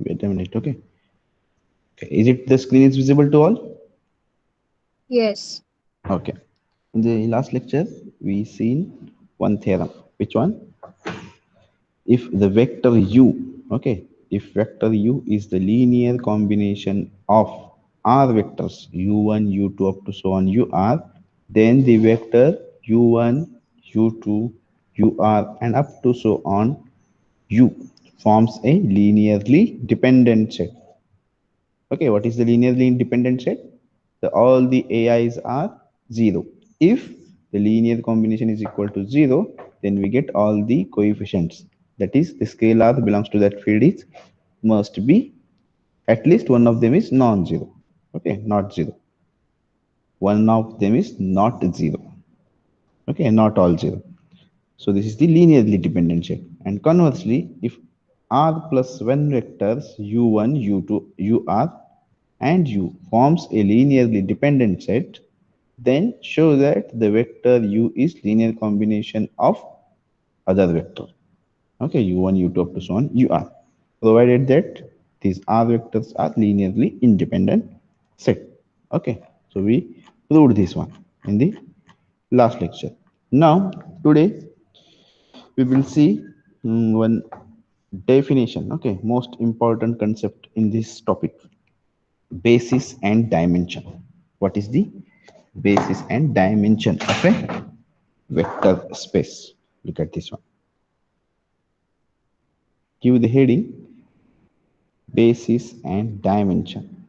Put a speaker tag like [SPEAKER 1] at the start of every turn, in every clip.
[SPEAKER 1] Wait a minute. Okay. Okay. Is it the screen is visible to all?
[SPEAKER 2] Yes.
[SPEAKER 1] Okay. In the last lecture, we seen one theorem. Which one? If the vector u, okay, if vector u is the linear combination of r vectors u1 u2 up to so on ur, then the vector u1 u2 ur and up to so on u forms a linearly dependent set. Okay, what is the linearly independent set? All the ai's are 0. If the linear combination is equal to 0, then we get all the coefficients, that is the scalar belongs to that field is must be at least one of them is non-zero. Okay, not 0, one of them is not 0. Okay, not all 0. So this is the linearly dependent set. And conversely, if r plus 1 vectors u1 u2 ur and u forms a linearly dependent set, then show that the vector u is linear combination of other vector. Okay, u1 u2 up to so on ur, provided that these r vectors are linearly independent set. Okay, so we proved this one in the last lecture. Now today we will see one definition. Okay, most important concept in this topic: basis and dimension. What is the basis and dimension of a vector space? Look at this one. Give the heading: basis and dimension.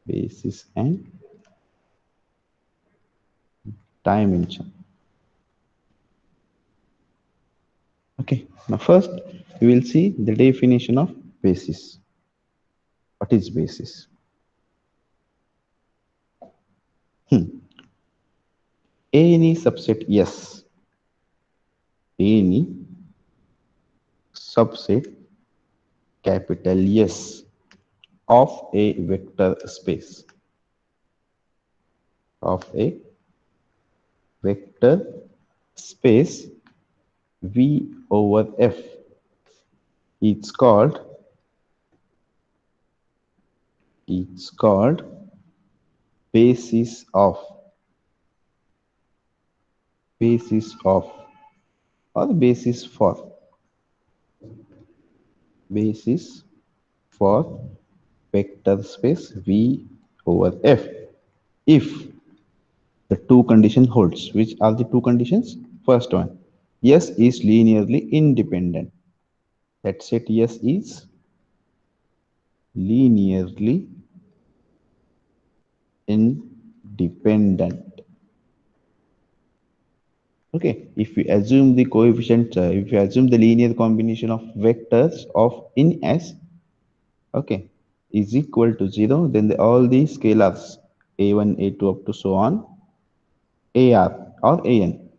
[SPEAKER 1] Basis and dimension. Okay, now first we will see the definition of basis. What is basis? Any subset S, any subset capital S of a vector space, of a vector space V over F, it's called basis of, basis of, or basis for, basis for vector space V over F if the two condition holds. Which are the two conditions? First one, S is linearly independent. That set S is linearly independent. Okay, if we assume the coefficient, if we assume the linear combination of vectors of in S, okay, is equal to 0, then all the scalars a1 a2 up to so on ar or an,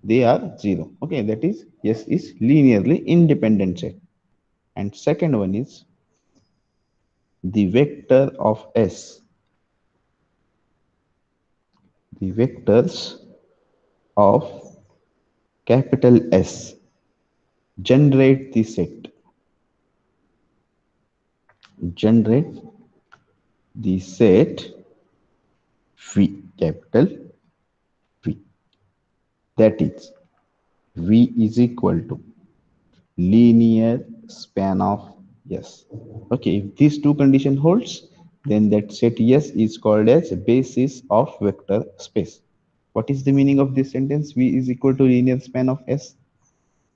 [SPEAKER 1] they are 0. Okay, that is S is linearly independent set. And second one is the vector of S, the vectors of capital S generate the set, generate the set V, capital V. That is V is equal to linear span of S. Okay, if these two condition holds, then that set S is called as basis of vector space. What is the meaning of this sentence? V is equal to linear span of S.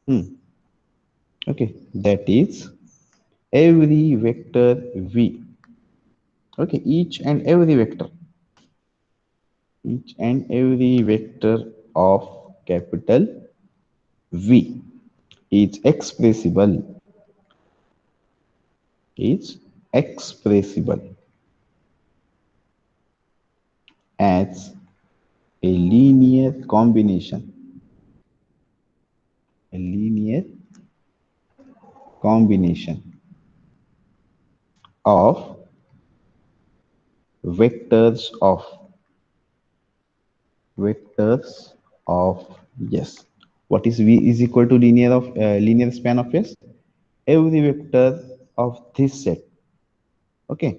[SPEAKER 1] Hmm. Okay, that is every vector V. Okay, each and every vector of capital V is is expressible as a linear combination, a linear combination of vectors of, vectors of, yes, What is V is equal to linear span of S? Every vector of this set. Okay,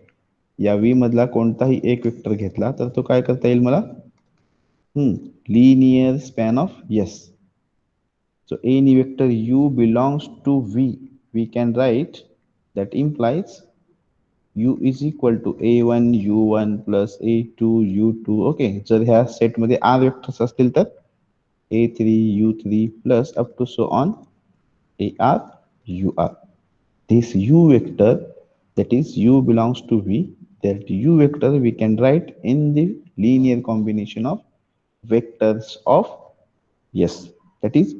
[SPEAKER 1] या V मधला कोणताही एक vector घेतला तर तो काय करता येईल मला? Linear span of S. So any vector U belongs to V. We can write that implies U is equal to A1 U1 plus A2 U2. Okay, जर ह्या सेट मध्ये R वेक्टर्स असतील तर A3 U3 plus up to so on AR UR. This U vector, that is U belongs to V, that U vector we can write in the linear combination of vectors of S, that is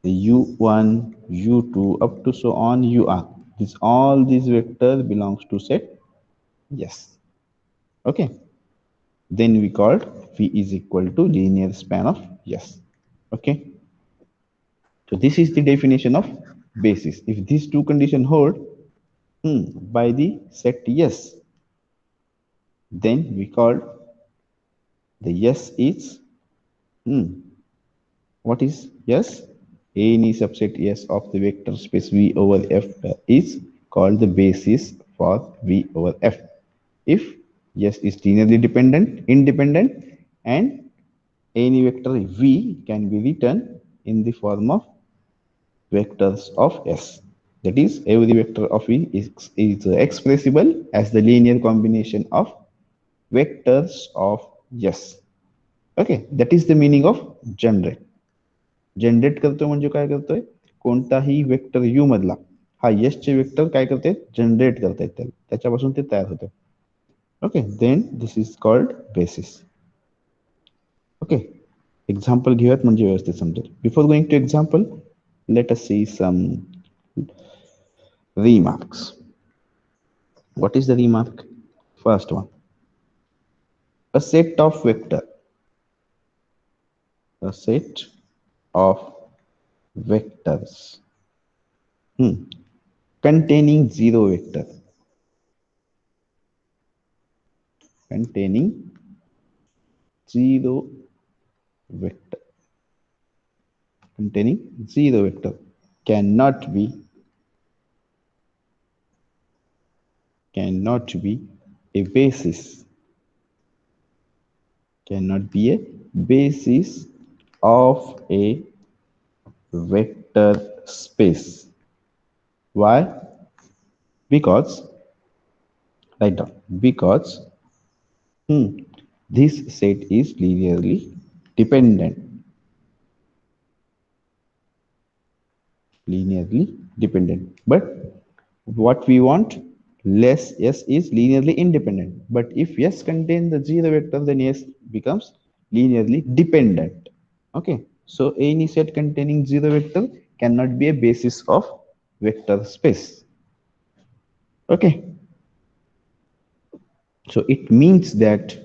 [SPEAKER 1] U1 U2 up to so on UR. This all these vectors belongs to set yes. Okay, then we called V is equal to linear span of yes. Okay, so this is the definition of basis. If these two conditions hold by the set yes, then we called the yes is what is yes? Any subset yes of the vector space V over F is called the basis for V over F. If yes is linearly independent, and any vector V can be written in the form of vectors of S. That is, every vector of V is expressible as the linear combination of vectors of S. Okay, that is the meaning of generate. Generate करतोय म्हणजे काय करतोय? कोणताही vector you मधला हा yes चे vector काय करतायत? जनरेट करतायत त्याच्यापासून ते तयार होते. Okay, then this is called basis. Okay, example घेऊयात म्हणजे व्यवस्थित समजेल. Before going to example, let us see some remarks. What is the remark? First one, a set of vectors containing zero vector, containing zero vector cannot be a basis, of a vector space. Why? Because, write down, because this set is linearly dependent. But what we want, less S is linearly independent. But if S contains the zero vector, then S becomes linearly dependent. Okay, so any set containing zero vector cannot be a basis of vector space. Okay, so it means that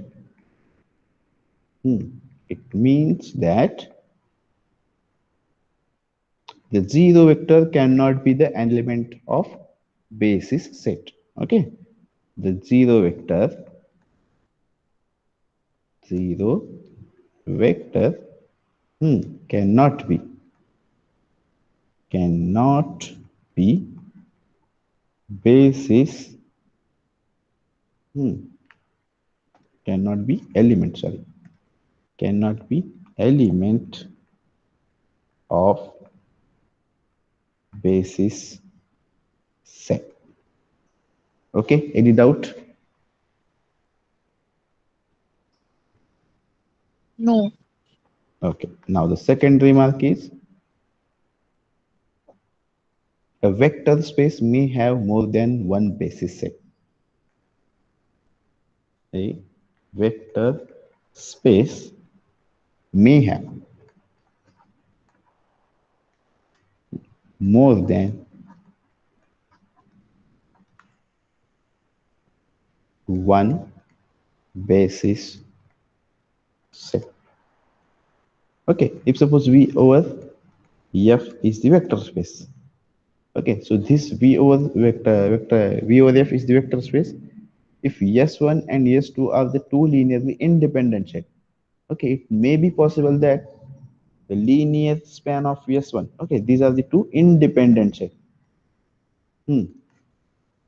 [SPEAKER 1] the zero vector cannot be the element of basis set. Okay, the zero vector cannot be basis, cannot be element of basis set. Okay, any doubt?
[SPEAKER 2] No.
[SPEAKER 1] Okay, now the second remark is a vector space may have more than one basis set. A vector space may have more than one basis set. Okay, if suppose V over F is the vector space. Okay, so this V over V over F is the vector space. If S1 and S2 are the two linearly independent set, okay, it may be possible that the linear span of S1. Okay, these are the two independent sets.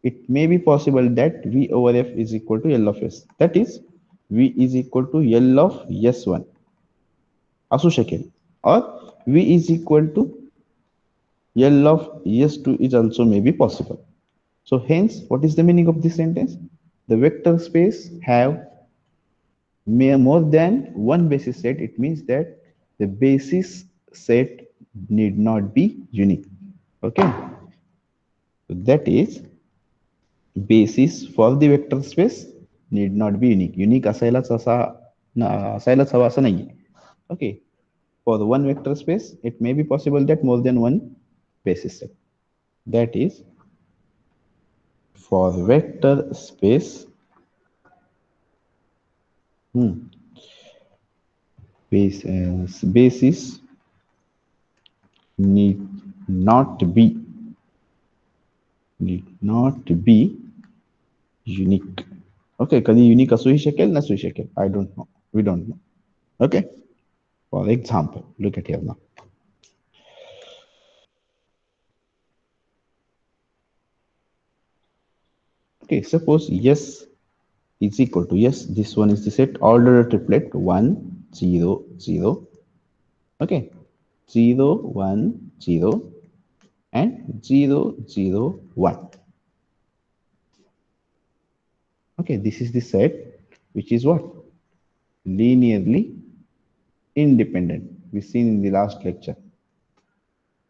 [SPEAKER 1] It may be possible that V over F is equal to L of S. That is, V is equal to L of S1 असू शकेल, or V is equal to L of S2 is also may be possible. So hence, what is the meaning of this sentence? The vector space have more than one basis set. It means that the basis set need not be unique. Okay, so that is, basis for the vector space need not be unique. Unique असायलाच हवा असं नाही. Okay, for the one vector space, it may be possible that more than one basis set. That is, for vector space, basis need not be unique. Okay, कधी unique असूही शकेल नसूही शकेल. I don't know. We don't know. Okay. For example, look at here now. Okay, suppose yes is equal to yes. This one is the set ordered triplet 1 0 0. Okay, 0 1 0 and 0 0 1. Okay, this is the set which is what? Linearly independent. We seen in the last lecture.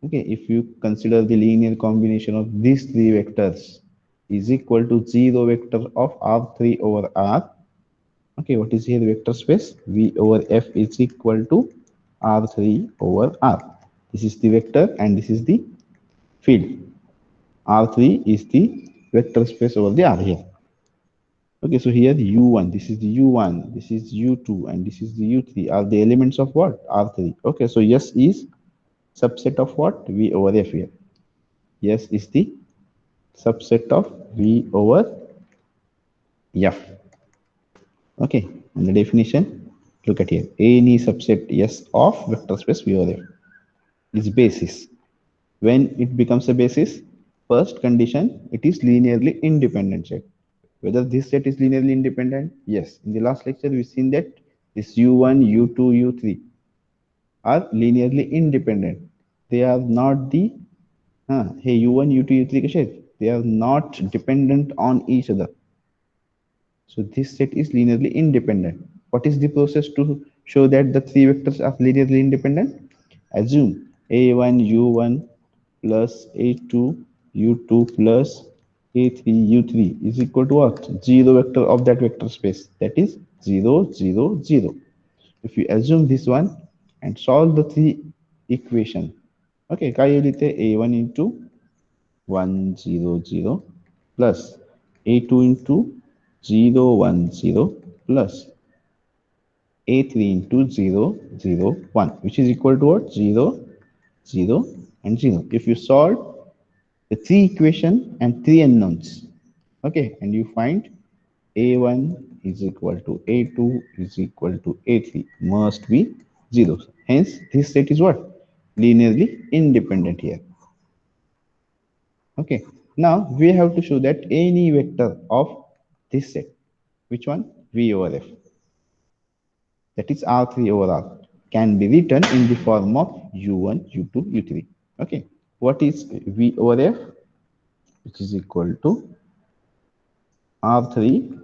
[SPEAKER 1] Okay, if you consider the linear combination of these three vectors is equal to 0 vector of R3 over R. Okay, what is here the vector space? V over F is equal to R3 over R. This is the vector and this is the field. R3 is the vector space over the R here. Okay, so here the U1, this is the U1, this is U2, and this is the U3 are the elements of what? R3. Okay, so yes is subset of what? V over F here. Yes is the subset of V over F. Okay, and the definition, look at here. Any subset S of vector space V over F is basis. When it becomes a basis, first condition, it is linearly independent set. Whether this set is linearly independent? Yes. In the last lecture, we've seen that this U1, U2, U3 are linearly independent. They are not the, hey, U1, U2, U3 कसे आहेत? They are not dependent on each other. So this set is linearly independent. What is the process to show that the three vectors are linearly independent? Assume A1, U1 plus A2, U2 plus A3, U3 is equal to what? Zero vector of that vector space. That is 0, 0, 0. If you assume this one and solve the three equation, okay, काय येईल इथे A1 into 1, 0, 0 plus A2 into 0, 1, 0 plus A3 into 0, 0, 1, which is equal to what? 0, 0, and 0. If you solve the three equation and three unknowns, okay, and you find A1 is equal to A2 is equal to A3 must be 0. Hence, this set is what? Linearly independent here. Okay, now we have to show that any vector of this set, which one? V over F, that is R3 over R, can be written in the form of U1, U2, U3. Okay, what is V over F? Which is equal to R3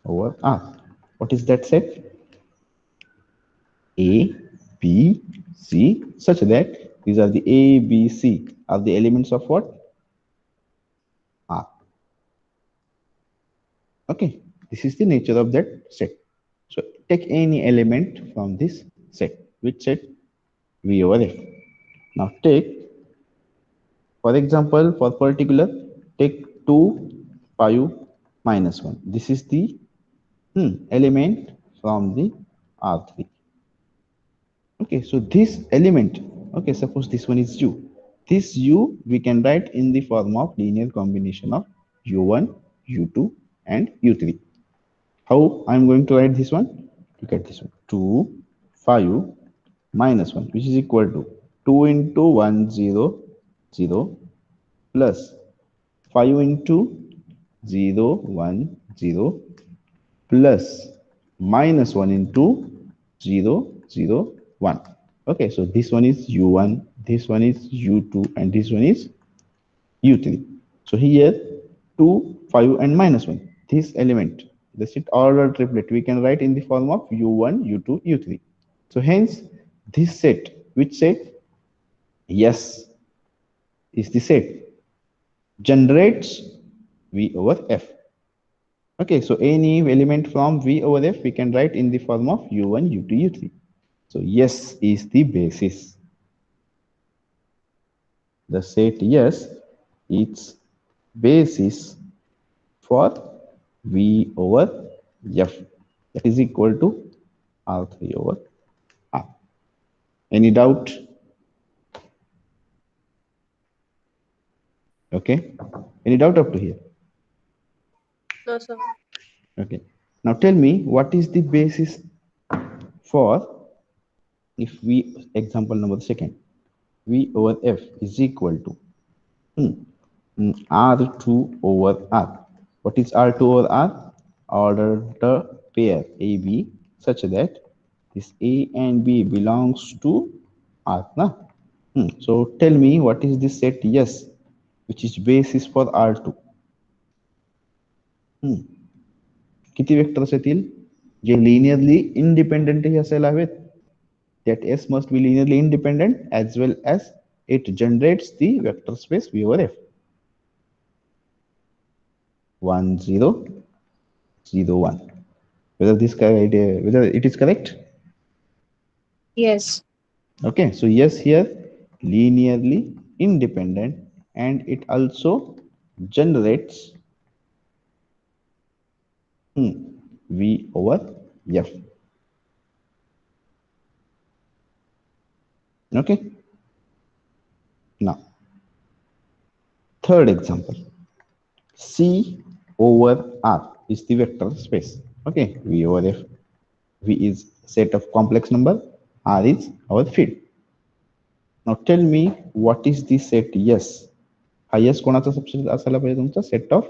[SPEAKER 1] over R. What is that set? A, B, C, such that these are the A, B, C are the elements of what? R. Okay, this is the nature of that set. So take any element from this set. Which set? V over F. Now take, for example, for particular, take 2, 5, minus 1. This is the element from the R3. Okay, so this element, okay, suppose this one is U. This U we can write in the form of linear combination of U1, U2, and U3. How I'm going to write this one? Look at this one. 2, 5, minus 1, which is equal to 2 into 1 0 0 plus 5 into 0 1 0 plus minus 1 into 0 0 1. Okay, so this one is u1, this one is u2, and this one is u3. So here 2, 5, and minus 1. This element, the set order triplet, we can write in the form of u1, u2, u3. So hence this set, which set? Yes, is the set generates V over F. Okay, so any element from V over F we can write in the form of U1, U2, U3. So yes is the basis. The set yes is basis for V over F, that is equal to R3 over R. Any doubt? Okay, any doubt up to here?
[SPEAKER 2] No, sir.
[SPEAKER 1] Okay, now tell me what is the basis for, if we, example number second, V over F is equal to R2 over R. What is R2 over R? Order the pair AB such that this A and B belongs to R. Na? So tell me what is the set yes, which is basis for R2. किती vectors येतील जे linearly इंडिपेंडेंटही असायला हवेत? That S must be linearly independent as well as it generates the vector space V over F. 1 0 0 1. Whether it is correct?
[SPEAKER 2] Yes.
[SPEAKER 1] Okay, so yes here linearly independent, and it also generates V over F. Okay, now third example, C over R is the vector space. Okay, V over F. V is set of complex number, R is our field. Now tell me what is the set yes. हा yes कोणाचा subset असायला पाहिजे तुमचा? Set of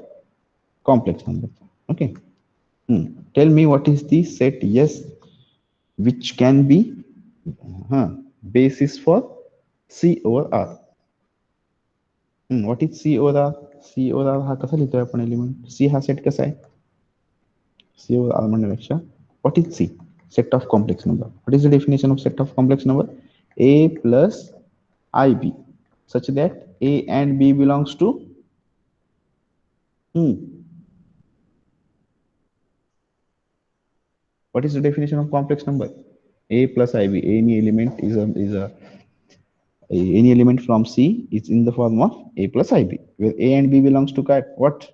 [SPEAKER 1] complex number. Okay. Tell me what is the set yes which can be basis for C over R. What is C over R? C over R हा कसा लिहितोय आपण element? C हा set कसा आहे? C over R म्हणण्यापेक्षा what is C? Set of complex number. What is the definition of set of complex number? A plus IB such that A and B belongs to what is the definition of complex number? A plus IB. Any element is a any element from C is in the form of A plus IB, where A and B belongs to what?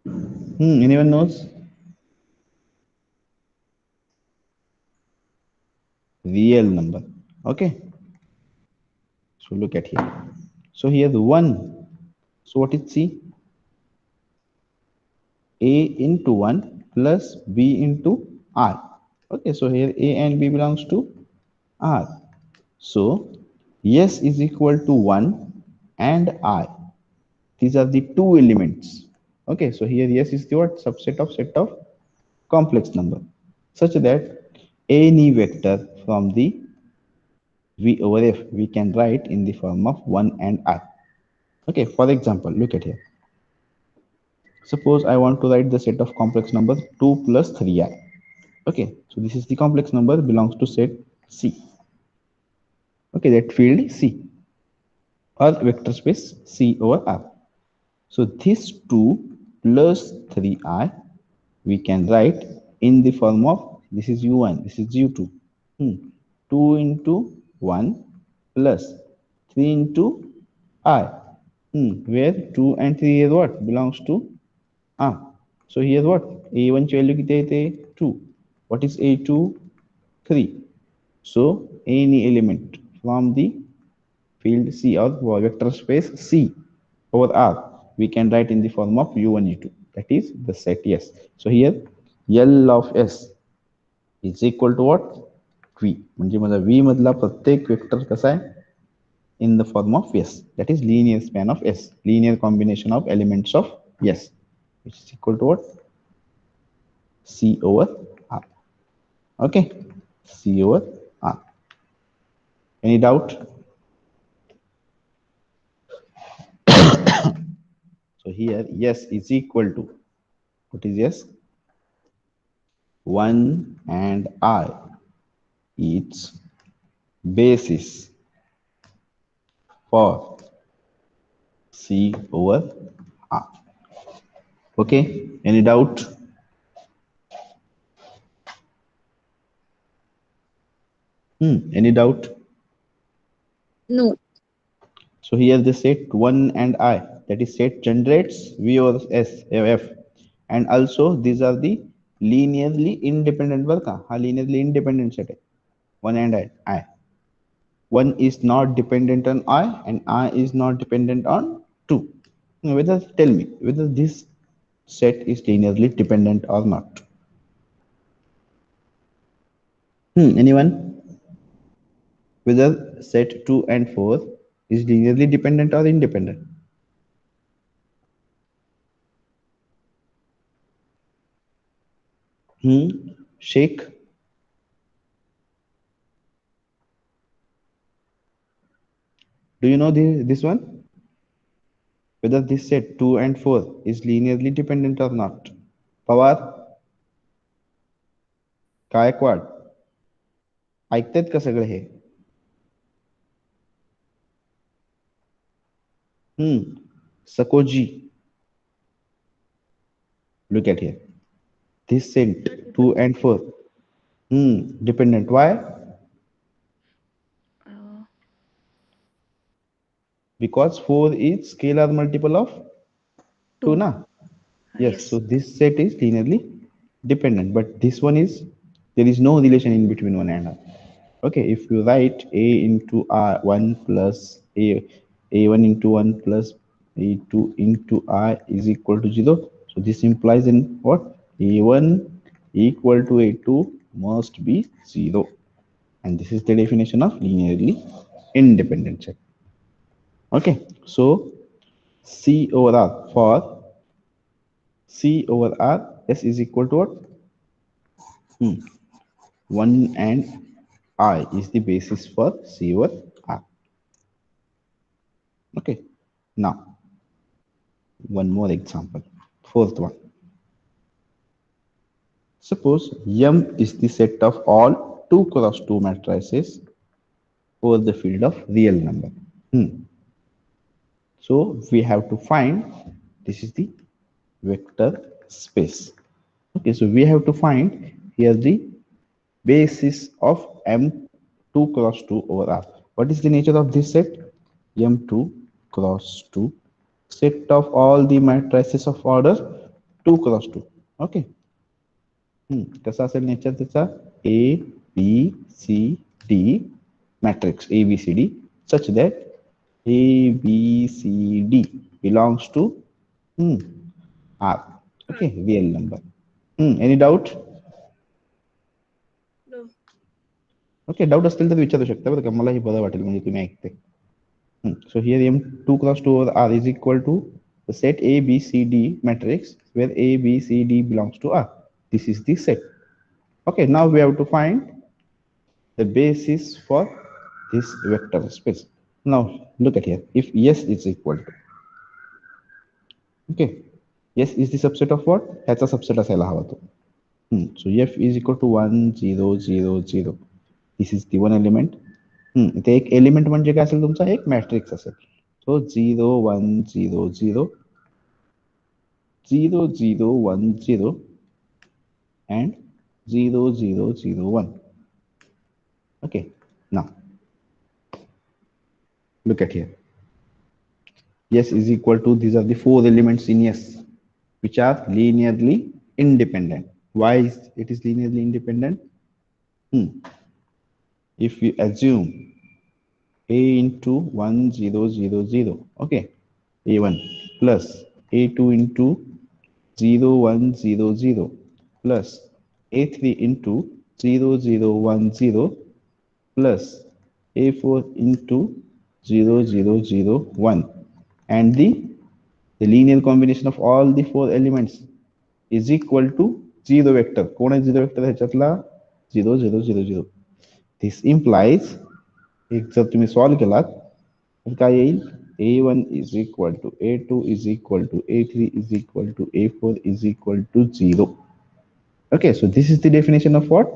[SPEAKER 1] Anyone knows? Real number. Okay. So look at here. So here the 1. So what is C? A into 1 plus B into R. Okay, so here A and B belongs to R. So S is equal to 1 and R. These are the two elements. Okay, so here S is the what? Subset of set of complex number, such that any vector from the V over F we can write in the form of 1 and R. Okay, for example, look at here. Suppose I want to write the set of complex numbers 2 plus 3i. Okay, so this is the complex number belongs to set C. Okay, that field C or vector space C over R. So this 2 plus 3i we can write in the form of, this is u1, this is u2. 2 into 1 plus 3 into I. Where 2 and 3 is what? Belongs to R. So here what? A1 ची value किती येते? 2. What is A2? 3. So any element from the field C or vector space C over R we can write in the form of U1, U2. That is the set yes. So here L of S is equal to what v. म्हणजे माझा v मधला प्रत्येक vector कसा आहे in the form of S, that is linear span of S, linear combination of elements of S, which is equal to what? C over R. Okay, C over R. Any doubt? So here S is equal to, what is S? 1 and I, its basis for C over R. Okay, any doubt? Any doubt?
[SPEAKER 2] No.
[SPEAKER 1] So here the set 1 and I, that is set generates V over S, F. And also these are the linearly independent work. Linearly independent set 1 and I. 1 is not dependent on I and I is not dependent on 2. Whether tell me whether this set is linearly dependent or not. Anyone? Whether set 2 and 4 is linearly dependent or independent? Sheikh? Do you know this one? Whether this set 2 and 4 is linearly dependent or not? Pawar? Gaikwad? ऐकतायत का सगळे हे? Sakoji? Look at here. This set 2 and 4. Dependent. Why? Because 4 is scalar multiple of 2 na? Yes. So this set is linearly dependent, but this one is, there is no relation in between one and another. Okay, if you write a into r1 plus a1 into 1 plus a2 into I is equal to 0. So this implies in what? A1 equal to A2 must be 0. And this is the definition of linearly independent set. Okay, so C over R for C over R, S is equal to what? 1 and I is the basis for C over R. Okay, now one more example, fourth one. Suppose M is the set of all 2 cross 2 matrices over the field of real number. So we have to find, this is the vector space. Okay, so we have to find here the basis of M2 cross 2 over R. What is the nature of this set? M2 cross 2, set of all the matrices of order 2 cross 2. Okay. कसा असेल nature त्याचा? A, B, C, D matrix A, B, C, D such that A, B, C, D belongs to R. Okay, real number. Any doubt?
[SPEAKER 2] No.
[SPEAKER 1] Okay, doubt असतील तर विचारू शकता बरं का, मलाही बरं वाटेल म्हणजे तुम्ही ऐकते. So here M2 cross 2 over R is equal to the set A, B, C, D matrix where A, B, C, D belongs to R. This is the set. Okay, now we have to find the basis for this vector space. Now look at here. If S is equal to, okay, S is the subset of what? ह्याचा subset असायला हवा तो. So F is equal to 1 0 0 0. This is the one element. ते एक element म्हणजे काय असेल तुमचा? एक मॅट्रिक्स असेल. So 0 1 0 0 0 0 1 0 and 0 0 0 1. Okay, now look at here. S is equal to, these are the 4 elements in S which are linearly independent. Why is it is linearly independent? If we assume A into 1 0 0 0, okay, A1 plus A2 into 0 1 0 0 plus A3 into 0 0 1 0 plus a4 into 0 0 0 1, and the linear combination of all the four elements is equal to zero vector. कोण आहे zero vector ह्याच्यातला 0 0 0 0. This implies एक जर तुम्ही solve केलात तर काय येईल a1 is equal to a2 is equal to a3 is equal to a4 is equal to 0. Okay, so this is the definition of what?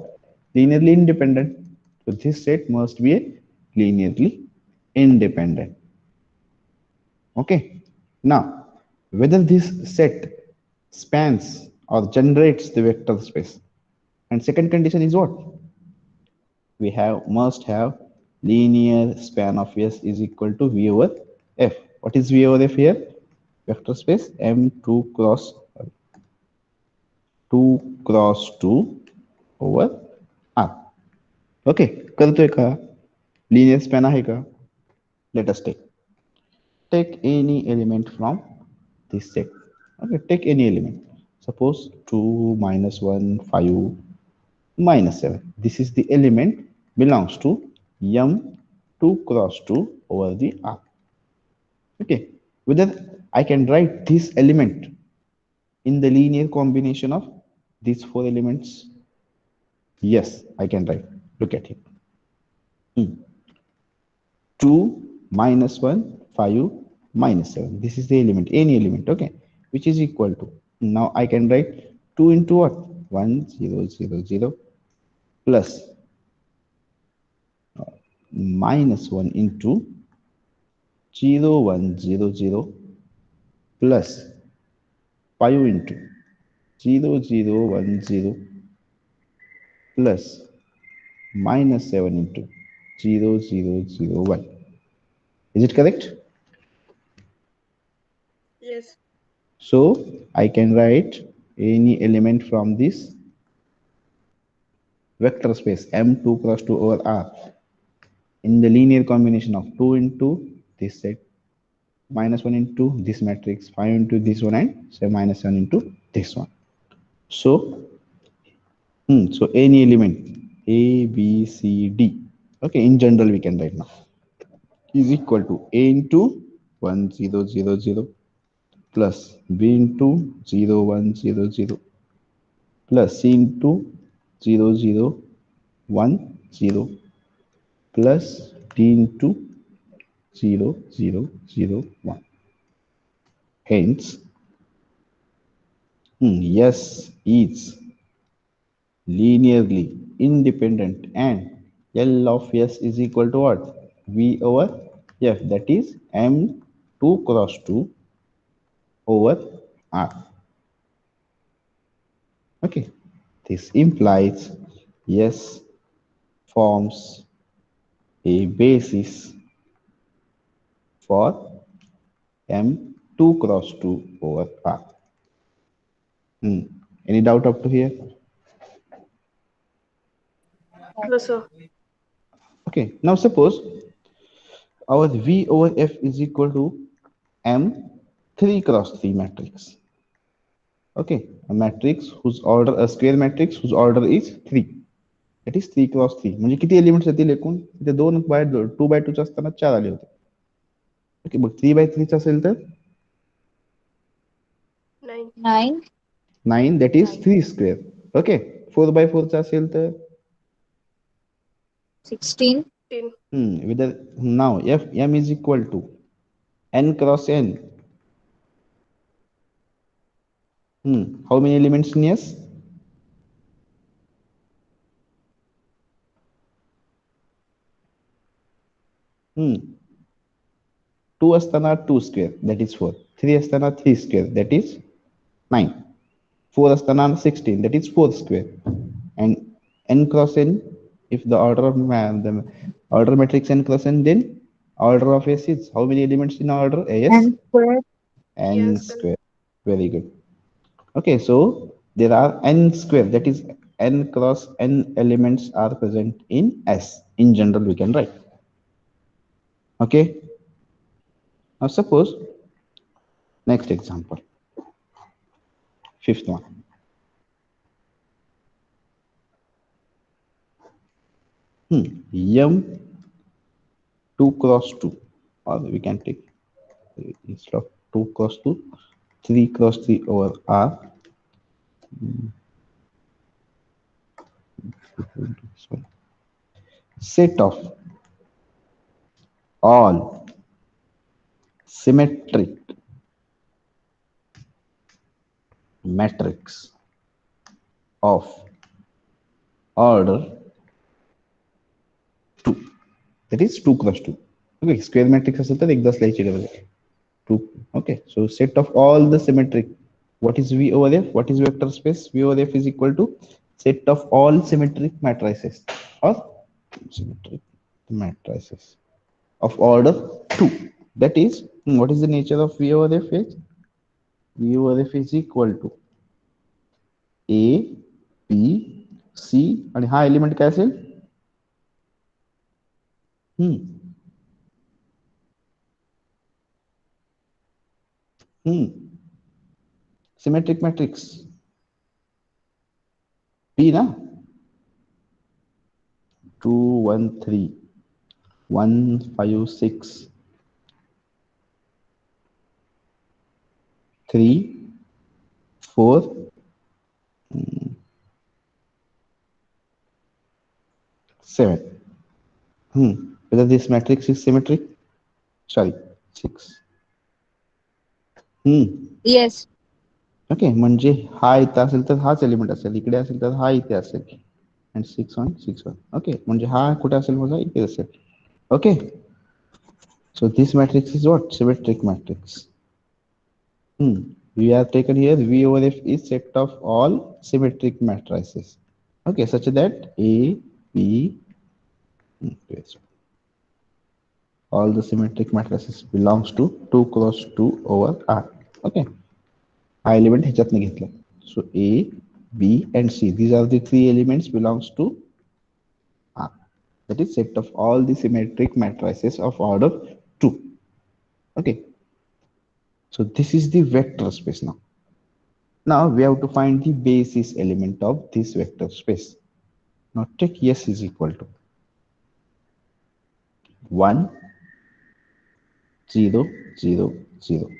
[SPEAKER 1] Linearly independent. So this set must be a linearly independent. Okay, now whether this set spans or generates the vector space. And second condition is what? We have must have linear span of S is equal to V over F. What is V over F here? Vector space M2 cross 2 cross 2 over R. Okay, करतोय का? Linear span आहे का? Let us take any element from this set. Okay, take any element. Suppose 2 minus 1 5 minus 7. This is the element belongs to m 2 cross 2 over the r. Okay, whether I can write this element in the linear combination of these four elements. Yes, I can write. Look at it. 2 minus 1 5 minus 7. This is the element, any element, okay, which is equal to, now I can write 2 into what? 1 0 0 0 plus minus 1 into 0 1 0 0 plus 5 into 0 0 1 0 plus minus 7 into 0 0 0 1. Is it correct?
[SPEAKER 3] Yes.
[SPEAKER 1] So I can write any element from this vector space M2 cross 2 over R in the linear combination of 2 into this set, minus 1 into this matrix, 5 into this one, and say minus 7 into this one. So, so any element A, B, C, D, okay, in general we can write now, is equal to A into 1 0 0 0 plus B into 0 1 0 0 plus C into 0 0 1 0 plus D into 0 0 0 1. Hence, yes is linearly independent and L of S is equal to what? V over F, that is M2 cross 2 over R. Okay, this implies S forms a basis for M2 cross 2 over R. Any doubt up to here?
[SPEAKER 3] No, sir.
[SPEAKER 1] Okay, now suppose our V over F is equal to M3 cross 3 matrix. Okay, a matrix whose order, a square matrix whose order is 3. That is 3 cross 3. म्हणजे किती elements येतील एकूण? ते 2 bye 2 bye 2 चे असताना 4 आले होते. Okay, मग 3 bye 3 चे असेल तर
[SPEAKER 3] 9.
[SPEAKER 2] 9.
[SPEAKER 1] 9, that is 3 square. Okay, 4 by 4 चा असेल तर
[SPEAKER 2] 16.
[SPEAKER 3] 10.
[SPEAKER 1] whether now f m is equal to n cross n. How many elements in S? Two asthana 2 square, that is 4. 3 asthana 3 square, that is 9. 4 asthana 16, that is 4 square. And n cross n, if the order of the order matrix n cross n, then order of S is how many elements in order AS?
[SPEAKER 2] N square.
[SPEAKER 1] N
[SPEAKER 3] Yes,
[SPEAKER 1] square. Very good. Okay, so there are n square, that is n cross n elements are present in S. In general, we can write. Okay. Now suppose next example, fifth one. M 2 cross 2, or we can take instead of 2 cross 2, 3 cross 3 over R. Set of all symmetric matrix of order 2, that is 2 cross 2. Okay, square matrix असेल तर एकदाच लिहायची गरज आहे. 2. Okay, so set of all the symmetric. What is V over F? What is vector space? V over F is equal to set of all symmetric matrices or symmetric matrices of order 2. That is, what is the nature of V over F? Is V over F is equal to A, B, C आणि हा element काय असेल? Symmetric matrix B ना 2 1 3 1 5 6 3 4 7. Whether this matrix is symmetric? Sorry, 6.
[SPEAKER 2] Yes.
[SPEAKER 1] Okay, म्हणजे हा इथे असेल तर हाच एलिमेंट असेल, इकडे असेल तर हा इथे असेल, and 6 1 6 1. ओके, म्हणजे हा कुठे असेल माझा? इथे असेल. Okay, so this matrix is what? Symmetric matrix. We have taken here V over F is set of all symmetric matrices. Okay, such that A, B, all the symmetric matrices belongs to 2 cross 2 over R. Okay, हा element ह्याच्यातनं घेतला. So A, B and C, these are the 3 elements belongs to R. That is set of all the symmetric matrices of order 2. Okay, so this is the vector space now. Now we have to find the basis element of this vector space. Now take S is equal to 1 0 0 0.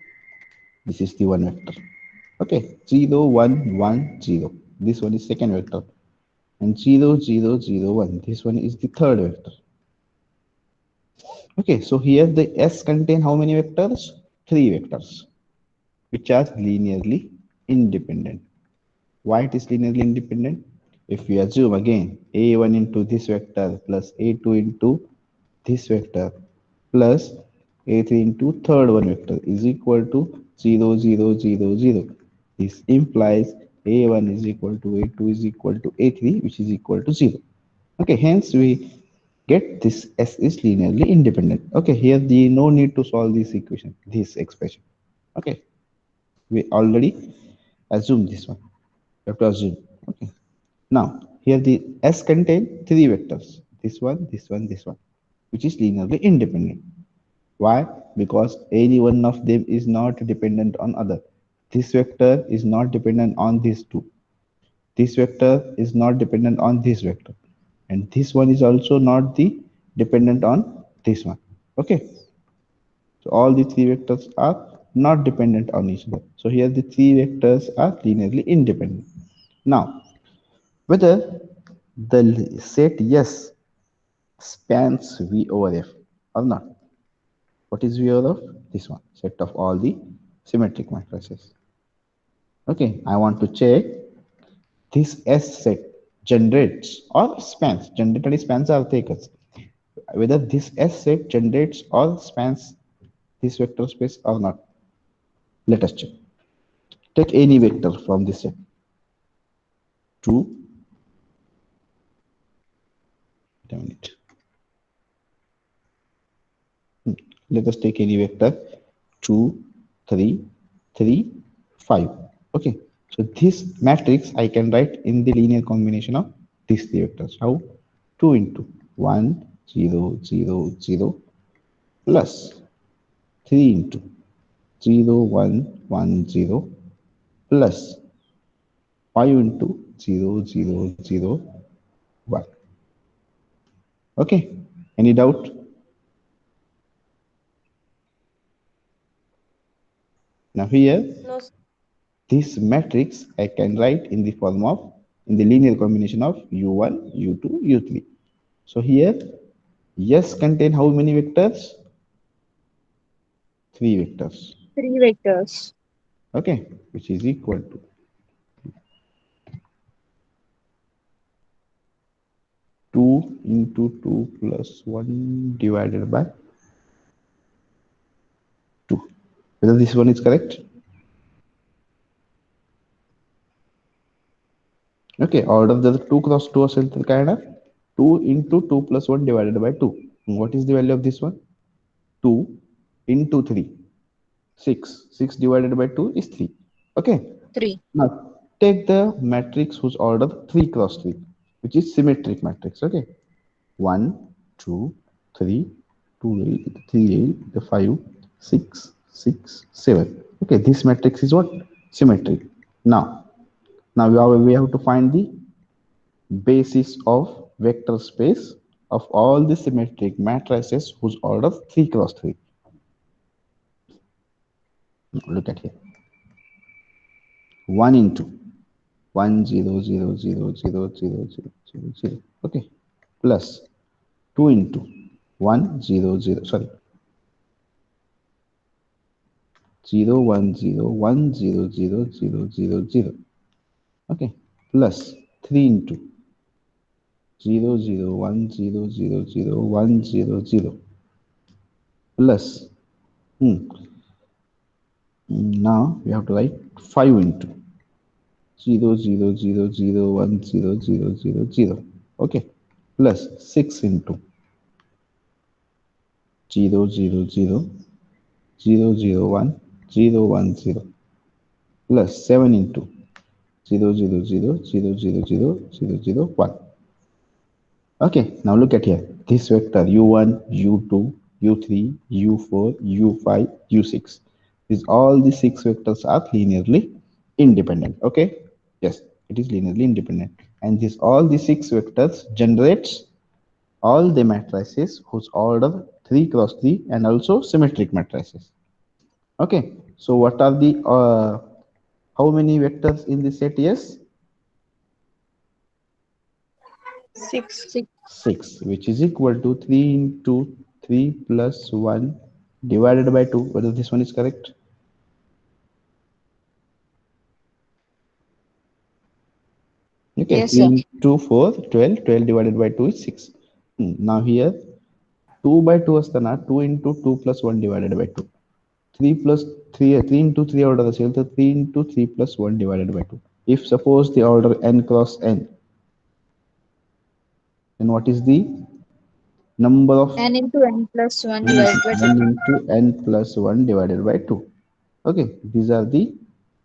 [SPEAKER 1] This is the one vector. Okay, 0 1 1 0. This one is second vector. And 0 0 0 1. This one is the third vector. Okay, so here the S contain how many vectors? 3 vectors, which are linearly independent. Why it is linearly independent? If we assume again A1 into this vector plus A2 into this vector plus A3 into third one vector is equal to 0 0 0 0. This implies A1 is equal to A2 is equal to A3, which is equal to 0. Okay, hence we get this S is linearly independent. Okay, here the no need to solve this equation, this expression. Okay, we already assume this one. You have to assume. Okay, now here the S contain 3 vectors, this one, this one, this one, which is linearly independent. Why? Because any one of them is not dependent on other. This vector is not dependent on these two. This vector is not dependent on this vector. And this one is also not the dependent on this one. Okay. So all the 3 vectors are not dependent on each other. So here the 3 vectors are linearly independent. Now, whether the set S spans V over F or not. What is V over F? This one, set of all the symmetric matrices. Okay, I want to check this S set generates or spans. Generated and spans are takers. Whether this S set generates or spans this vector space or not. Let us check. Take any vector from this set. 2. Wait a minute. Let us take any vector 2, 3, 3, 5. Okay, so this matrix I can write in the linear combination of these 3 vectors. How? 2 into 1 0 0 0 plus 3 into 0 1 1 0 plus 5 into 0 0 0 1. Okay, any doubt? Now here,
[SPEAKER 3] No, sir.
[SPEAKER 1] this matrix I can write in the form of, in the linear combination of u1, u2, u3. So here, S contain how many vectors? Three vectors.
[SPEAKER 2] Three vectors.
[SPEAKER 1] Okay, which is equal to 2 into 2 plus 1 divided by 2. Whether this one is correct? Okay, order the 2 cross 2 असेल तर काय येणार? 2 into 2 plus 1 divided by 2. What is the value of this one? 2 into 3. 6. 6 divided by 2 is 3. Okay.
[SPEAKER 2] Three.
[SPEAKER 1] Now take the matrix whose order 3 cross 3, which is symmetric matrix. Okay. 1, 2, 3, 2, 8, 3, 8, 5, 6, 6, 7. Okay, this matrix is what? Symmetric. Now we have to find the basis of vector space of all the symmetric matrices whose order 3 cross 3. Look at here. 1 into 1 0 0 0 0 0 0 0 0. Okay, plus 2 into 1 0 0, sorry, 0 1 0 1 0 0 0 0 0. Okay, plus 3 into 0 0 1 0 0 0 1 0 0, plus now we have to write 5 into 0 0 0 0 1 0 0 0 0. Okay, plus 6 into 0 0 0 0 0 1 0 1 0, plus 7 into 0 0 0 0 0 0 0 0 1. Okay, now look at here. This vector u1, u2, u3, u4, u5, u6. These all the six vectors are linearly independent. Okay, yes, it is linearly independent, and this all the six vectors generates all the matrices whose order 3 cross 3 and also symmetric matrices. Okay, so what are the how many vectors in the set? Yes,
[SPEAKER 3] 6.
[SPEAKER 2] 6.
[SPEAKER 1] 6, which is equal to 3 into 3 plus 1 divided by 2. Whether this one is correct? Okay,
[SPEAKER 2] Yes,
[SPEAKER 1] 3
[SPEAKER 2] sir.
[SPEAKER 1] into 4, 12. 12 divided by 2 is 6. Now here 2 by 2 असताना 2 into 2 plus 1 divided by 2. 3 plus 3, 3 into 3 order असेल तर 3 into 3 plus 1 divided by 2. If suppose the order n cross n, then what is the number of
[SPEAKER 2] N into n plus 1
[SPEAKER 1] n
[SPEAKER 2] divided by 2.
[SPEAKER 1] into n plus 1 divided by 2? Okay, these are the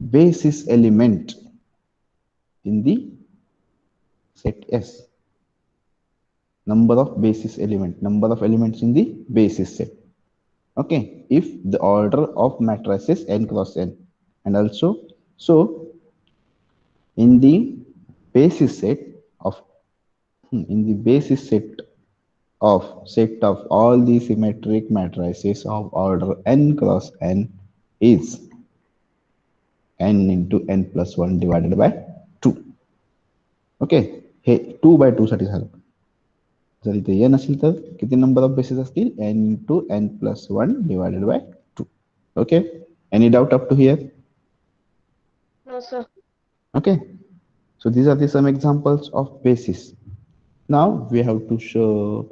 [SPEAKER 1] basis element in the set S. Number of basis element, number of elements in the basis set. Okay, if the order of matrices n cross n, and also so in the basis set of in the basis set of all the symmetric matrices of order n cross n is n into n plus 1 divided by 2. Okay, hey 2 by 2 साठी झालं. जर इथे n असेल तर किती number of basis असतील? n into n plus 1 divided by 2. Okay, any doubt up to here?
[SPEAKER 3] No, sir.
[SPEAKER 1] Okay, so these are the some examples of basis. Now we have to show,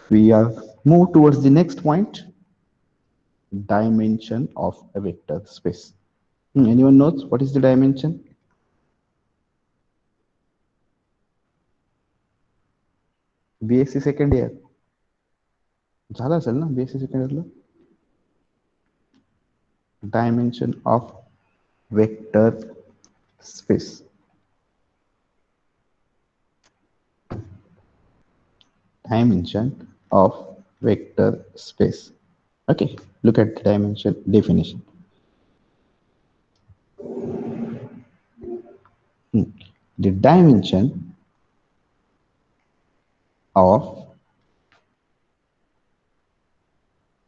[SPEAKER 1] we are move towards the next point, dimension of a vector space. Anyone knows what is the dimension? BSc second year झालं असेल ना BSc second year ला? Dimension of vector space. Dimension of vector space. Okay, look at the dimension definition. The dimension of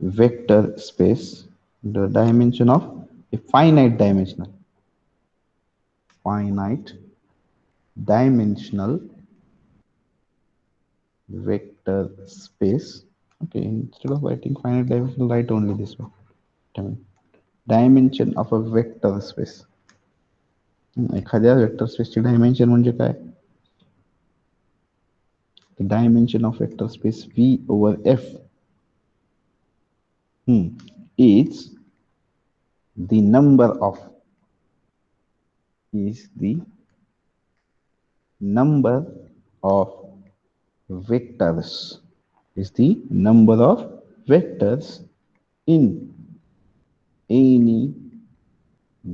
[SPEAKER 1] vector space, the dimension of a finite dimensional vector space. Okay, instead of writing finite dimensional, write only this one. Dimension of a vector space. एखाद्या vector स्पेसची dimension म्हणजे काय? The dimension of vector space V over F is the number of vectors in any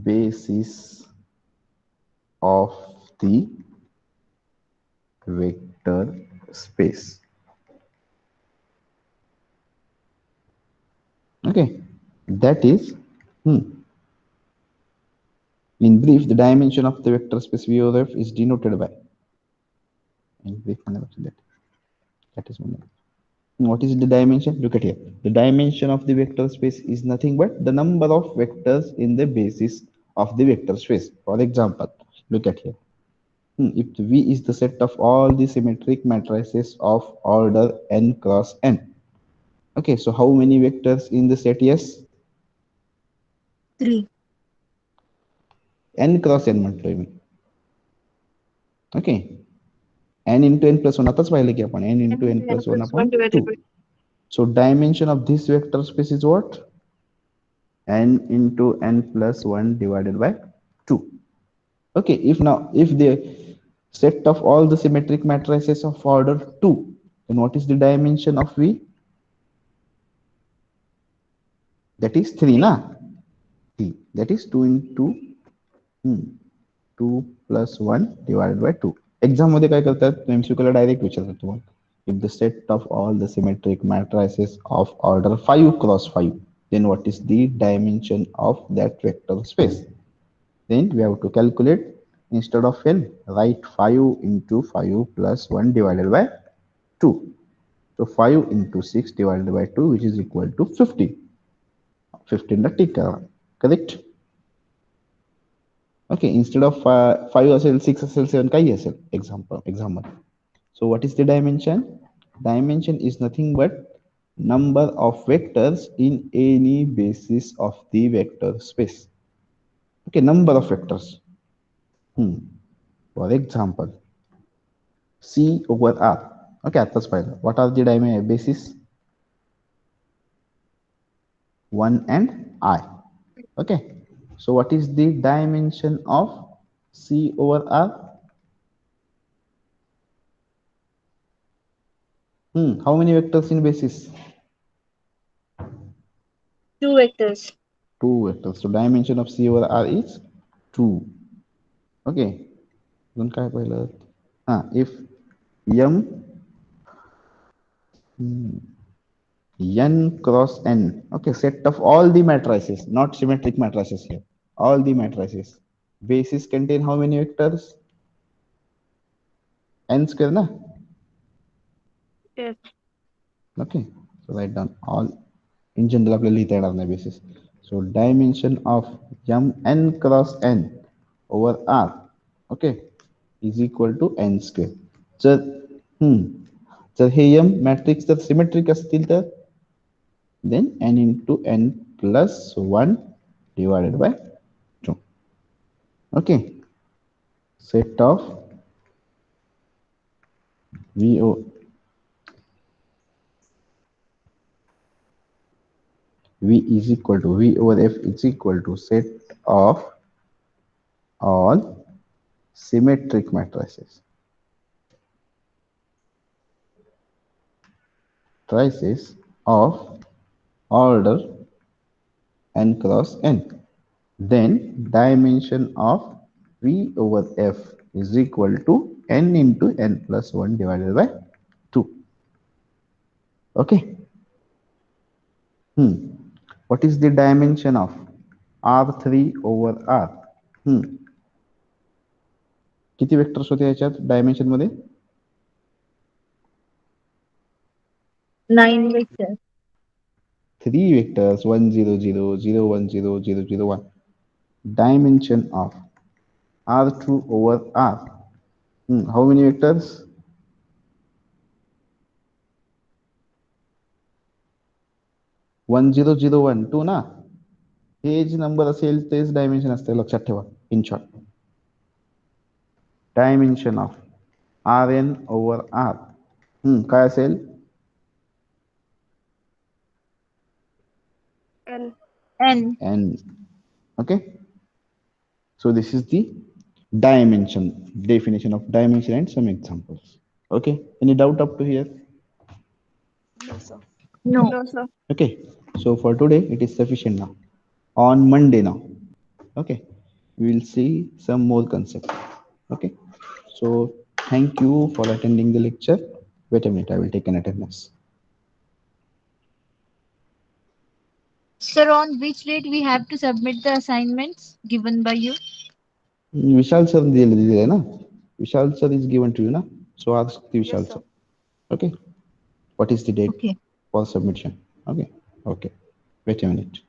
[SPEAKER 1] basis of the vector space. Okay, that is in brief, the dimension of the vector space V over F is denoted by, in brief, that is one. What is the dimension? Look at here. The dimension of the vector space is nothing but the number of vectors in the basis of the vector space. For example, look at here. If V is the set of all the symmetric matrices of order n cross n. Okay, so how many vectors in the set? Yes,
[SPEAKER 2] 3.
[SPEAKER 1] n cross n म्हटलोय me. Okay, n into n plus 1 आताच पाहिलं की आपण n into n plus 1 upon 2. So dimension of this vector space is what? N into n plus 1 divided by 2. Okay, if the set of all the symmetric matrices of order 2, then what is the dimension of V? That is 3, na? 3. That is 2 into 2 plus 1 divided by 2. Exam मध्ये काय करतात? MCQ ला direct विचारतात तुम्हाला. If the set of all the symmetric matrices of order 5 cross 5, then what is the dimension of that vector space? Then we have to calculate. Instead of n, write 5 into 5 plus 1 divided by 2. So 5 into 6 divided by 2, which is equal to 15. 15 ला टिक करा. Correct? Okay, instead of 5 असेल 6 असेल 7 काही असेल exam मध्ये. So what is the dimension? Dimension is nothing but number of vectors in any basis of the vector space. Okay, number of vectors. For example, C over R. Okay, आताच पाहिलं. What are the basis? 1 and I. Okay, so what is the dimension of C over R? How many vectors in basis?
[SPEAKER 2] 2 vectors.
[SPEAKER 1] 2 vectors. So dimension of C over R is 2. Okay. Then काय पाहिलं? If M n cross n, okay, set of all the matrices, not symmetric matrices here, all the matrices, basis contain how many vectors? N square, na?
[SPEAKER 3] Yes.
[SPEAKER 1] Okay, so write down all. In general आपल्याला लिहिता येणार नाही basis. So dimension of m n cross n over r, okay, is equal to n square. जर हे m matrix जर symmetric असतील तर then n into n plus 1 divided by 2. Okay, set of V is equal to V over F is equal to set of all symmetric matrices of order n cross n. Then dimension of V over F is equal to n into n plus 1 divided by 2. Okay. What is the dimension of R3 over R? किती vectors होते याच्यात dimension मध्ये?
[SPEAKER 2] 9 vectors.
[SPEAKER 1] three vectors 1 0 0 0 1 0 0 0 1. Dimension of R2 over R. How many vectors? 1 0 0 1 2 ना. हे जे number असेल तेच dimension असते, लक्षात ठेवा. In short, dimension of R N over R काय असेल?
[SPEAKER 3] N.
[SPEAKER 2] N.
[SPEAKER 1] N. Okay, so this is the dimension, definition of dimension and some examples. Okay, any doubt up to here?
[SPEAKER 3] No, sir.
[SPEAKER 2] No.
[SPEAKER 3] No, sir.
[SPEAKER 1] Okay, so for today it is sufficient now. On Monday now, okay, we will see some more concepts. Okay, so thank you for attending the lecture. Wait a minute, I will take an attendance.
[SPEAKER 2] Sir, on which date we have to submit the assignments given by you?
[SPEAKER 1] Vishal sir दिले ना. Vishal sir is given to you ना. So ask the
[SPEAKER 3] Yes,
[SPEAKER 1] Vishal
[SPEAKER 3] sir.
[SPEAKER 1] sir. Okay, what is the date
[SPEAKER 2] Okay.
[SPEAKER 1] for submission? Okay, okay. Wait a minute.